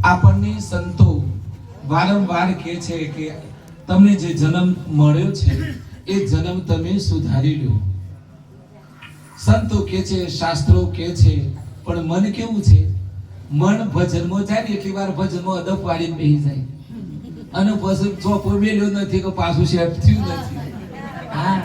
આપણને સંતો વારંવાર કહે છે કે તમને જે જન્મ મળ્યો છે એ જન્મ તમે સુધારી લો. સંતો કહે છે, શાસ્ત્રો કહે છે, પણ મન કેવું છે? મન ભજનમાં જાય ને એટલી વાર ભજનમાં અદપ વાળી બેસી જાય અને પછી ચોપો મેલ્યો નથી કે પાછું સેટ થયું નથી. હા,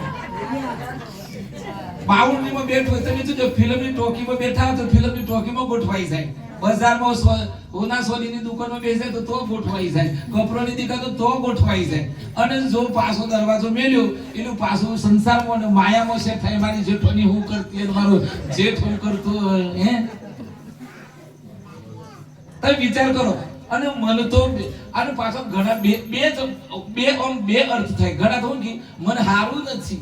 બાઉન્ડ્રીમાં બેઠો તમે જો ફિલ્મની ટોકીમાં બેઠા તો ફિલ્મની ટોકીમાં ગોઠવાઈ જાય. બજારમાં સોના સોનીની દુકાનમાં બેસે તો ગોઠવાઈ જાય. કપડાની દુકાન તો ગોઠવાઈ જાય. અને જો પાછો દરવાજો મેલ્યો એનું પાછું સંસારમાં અને માયામાં સેટ થાય. મારી જેઠોની હું કરતી અને મારો જેઠ હું કરતો. હે, તમે વિચાર કરો. અને મન તો અને પાછો ઘણા બે અર્થ થાય. ઘણા તો કે મન હારું નથી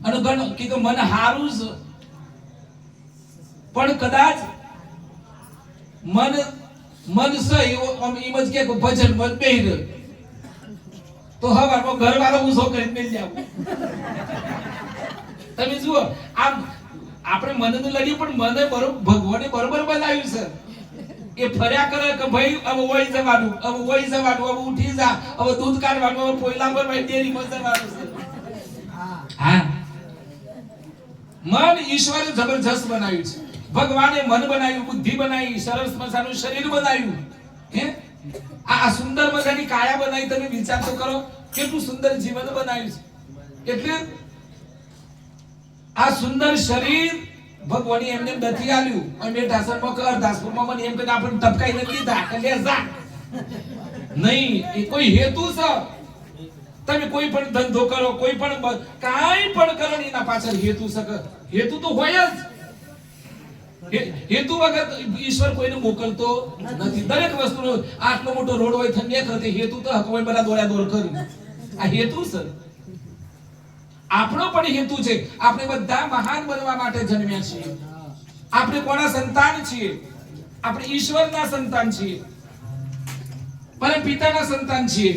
અને ઘણો કે મન હારું છે, પણ કદાચ મન છે એવો આમ એમ જ કે ભજન મન બેહી રહ્યો તો હવારમાં ઘરવાળો ઊંધો કરીને મેલી જાવ. તમે જુઓ આમ આપણે મનને લડીએ પણ મને બરોબર ભગવાને બરોબર બનાવ્યું છે. એ ફર્યા કરે કે ભાઈ હવે વહી જવાનું, હવે ઉઠી જા, હવે દૂધ કાઢવાનું, હવે પોયલા પર ભાઈ ડેરીમાં જવાનું છે. હા, મન ઈશ્વરે જબરજસ્ત બનાવ્યું છે. ભગવાને મન બનાવ્યું, બુદ્ધિ બનાવી, સરસ મજાનું શરીર બનાવ્યું. હે, આ સુંદર મજાની કાયા બનાવી. તમે વિચાર તો કરો કેટલું સુંદર જીવન બનાવ્યું છે. એટલે આ સુંદર શરીર ભગવાને એમને નથી આલ્યું. અને મેં ઢાસરમાં કર દાસપુરમાં મને એમ કે આપણને ટપકાઈ નથી દીધા કે લે જા. નહીં, એ કોઈ હેતુ છે. તમે કોઈ પણ ધંધો કરો, કોઈ પણ કાઈ પણ કરો એના પાછળ હેતુ છે. હેતુ તો હોય જ. હેતુ વગર ઈશ્વર કોઈને મોકલતો નથી. દરેક વસ્તુનો આટલો મોટો રોડ હોય થને કરતે હેતુ તો હકવાય બધા દોડ્યા દોડ કરી. આ હેતુ છે. આપણો પણ હેતુ છે. આપણે બધા મહાન બનવા માટે જન્મ્યા છીએ. આપણે કોના સંતાન છીએ? આપણે ઈશ્વરના સંતાન છીએ, પરમ પિતાના સંતાન છીએ.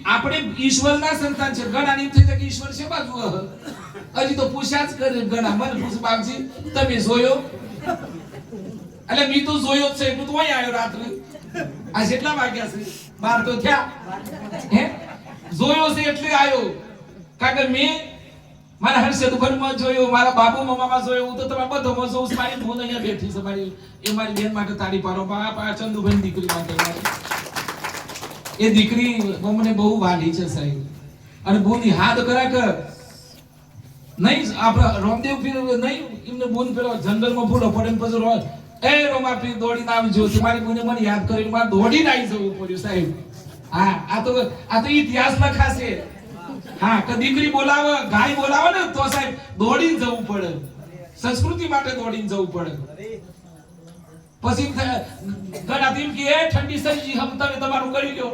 આપણે ઈશ્વરના સંતાન છે. ઘણા એમ થઈ જાય કે ઈશ્વર છે બાજુ હજી તો પૂછ્યા જ કરે. ઘણા મને પૂછ બાપજી તમે જોયો? એટલે મેં તો જોયો છે. હું તો અહીં આવ્યો રાત્રે. આ કેટલા વાગ્યા છે? 12 તો થયા. હે, જોયો છે એટલે આવ્યો. કારણ કે મેં મારા હર્ષદ ઘરમાં જોયો, મારા બાબુ મામામાં જોયો. હું તો તમારા બધોમાં જોઉં. મારી ભૂલ અહીંયા બેઠી છે. મારી એ મારી બેન માટે તાળી પાડો. બાપા ચંદુભાઈ દીકરી માટે. એ દીકરી મને બહુ વાલી છે સાહેબ. અને બહુ ની હાથ કરા કર નહીં. આપણા રામદેવ પીર નહીં, એમને બોન પેલો જંગલમાં ભૂલો પડે ને પછી એ રોમા પીર દોડીને આવજો. મારી બોને મને યાદ કરીને મારે દોડીને આવી જવું પડ્યું સાહેબ. હા, આ તો ઇતિહાસ લખાશે. હા, કે દીકરી બોલાવે, ગાય બોલાવે ને તો સાહેબ દોડીને જવું પડે. સંસ્કૃતિ માટે દોડીને જવું પડે. પછી ઘણા દીમ કે એ ઠંડી સજી હમ તમે તમારું કરી લ્યો.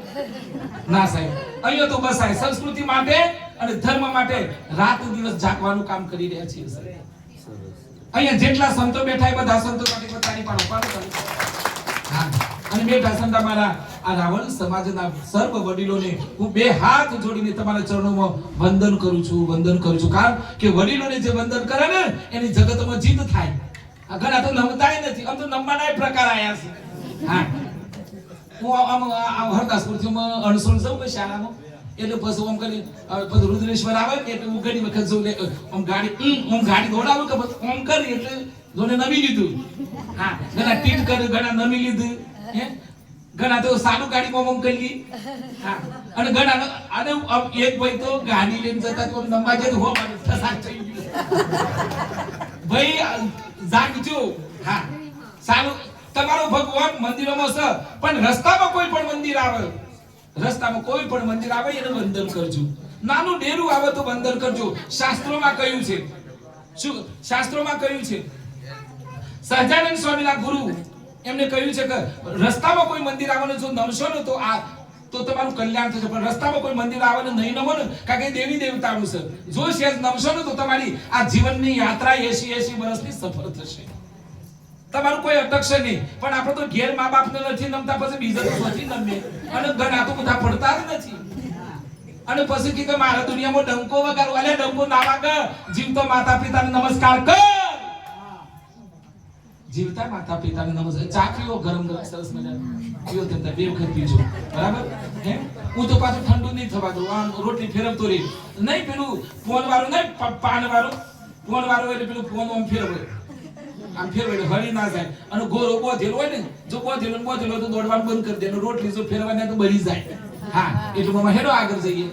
ના સાહેબ, અહીંયા તો બસ આ સંસ્કૃતિ માટે અને ધર્મ માટે રાત દિવસ જાગવાનું કામ કરી રહ્યા છીએ સાહેબ. અહીંયા જેટલા સંતો બેઠા એ બધા સંતો માટે પોતાની પાડો પાડો. હા, અને બેઠા સંત મારા આ રાવણ સમાજના સર્વ વડીલોને હું બે હાથ જોડીને તમારા ચરણોમાં વંદન કરું છું. કારણ કે વડીલોને જે વંદન કરે ને એની જગતમાં જીત થાય. ઘણા તો નમતાય નથી. આમ તો નમવાના પ્રકાર આયા છે. હા, હું આમ હરદાસપુરથી અણસોલ જાઉં કે શાળામાં એટલે પછી આમ કરી પછી રુદ્રેશ્વર આવે એટલે હું ઘણી વખત જોઉં. આમ ગાડી દોડાવું કે પછી આમ કરી એટલે જોને નમી લીધું. હા, ઘણા ટીટ કરે, ઘણા નમી લીધું. હે, ઘણા તો સારું ગાડીમાં આમ કરી. હા, અને ઘણા અને એક ભાઈ તો ગાડી લઈને જતા તો નમવા જતો હો મારે ફસાક થઈ ગયું. ભાઈ જાગજો. હા, સારું તમારો ભગવાન મંદિરોમાં છે, પણ રસ્તામાં કોઈ પણ મંદિર આવે એને વંદન કરજો. નાનું ડેરું આવે તો વંદન કરજો. શાસ્ત્રોમાં કહ્યું છે. શું શાસ્ત્રોમાં કહ્યું છે? સહજાનંદ સ્વામીના ગુરુ એમને કહ્યું છે કે રસ્તામાં કોઈ મંદિર આવે ને જો નમશો ને તો તમારું કલ્યાણ થશે. પણ રસ્તામાં કોઈ મંદિર આવે ને નહીં નમો ને કારણ કે દેવી દેવતાનું છે. જો સેજ નમશો ને તો તમારી આ જીવનની યાત્રા 80 વર્ષની સફળ થશે. તમારું કોઈ અટકશે નહીં. પણ આપણે તો ઘેર મા બાપને નથી નમતા, પછી બીજા તો નથી નમે. અને ઘણા તો બધા પડતા જ નથી. અને પછી કે મારા દુનિયામાં ડંકો વગાડો. અલે ડંકો ના વાગે, જીવતો માતા પિતાને નમસ્કાર કર. જીવતા માતા પિતાને નમસ્કાર. ચા પીવો ગરમ ગરમ સરસ મજાની પીવો, તમે બે વખત પીજો, બરાબર? હે હું તો પાછું ઠંડુ નહીં થવા દઉં, આમ રોટલી ફેરવતો રહી નહીં. પેલું ફોન વાળું નહીં, પાન વાળું ફોન વાળું એટલે પેલું ફોન આમ ફેરવે, આમ ફેરવે હળી ના જાય. અને ગોરો બોધેલો હોય ને, જો બોધેલો તો દોડવાનું બંધ કરી દે. રોટલી જો ફેરવાના તો બળી જાય. હા, એટલે હેડો આગળ જઈએ.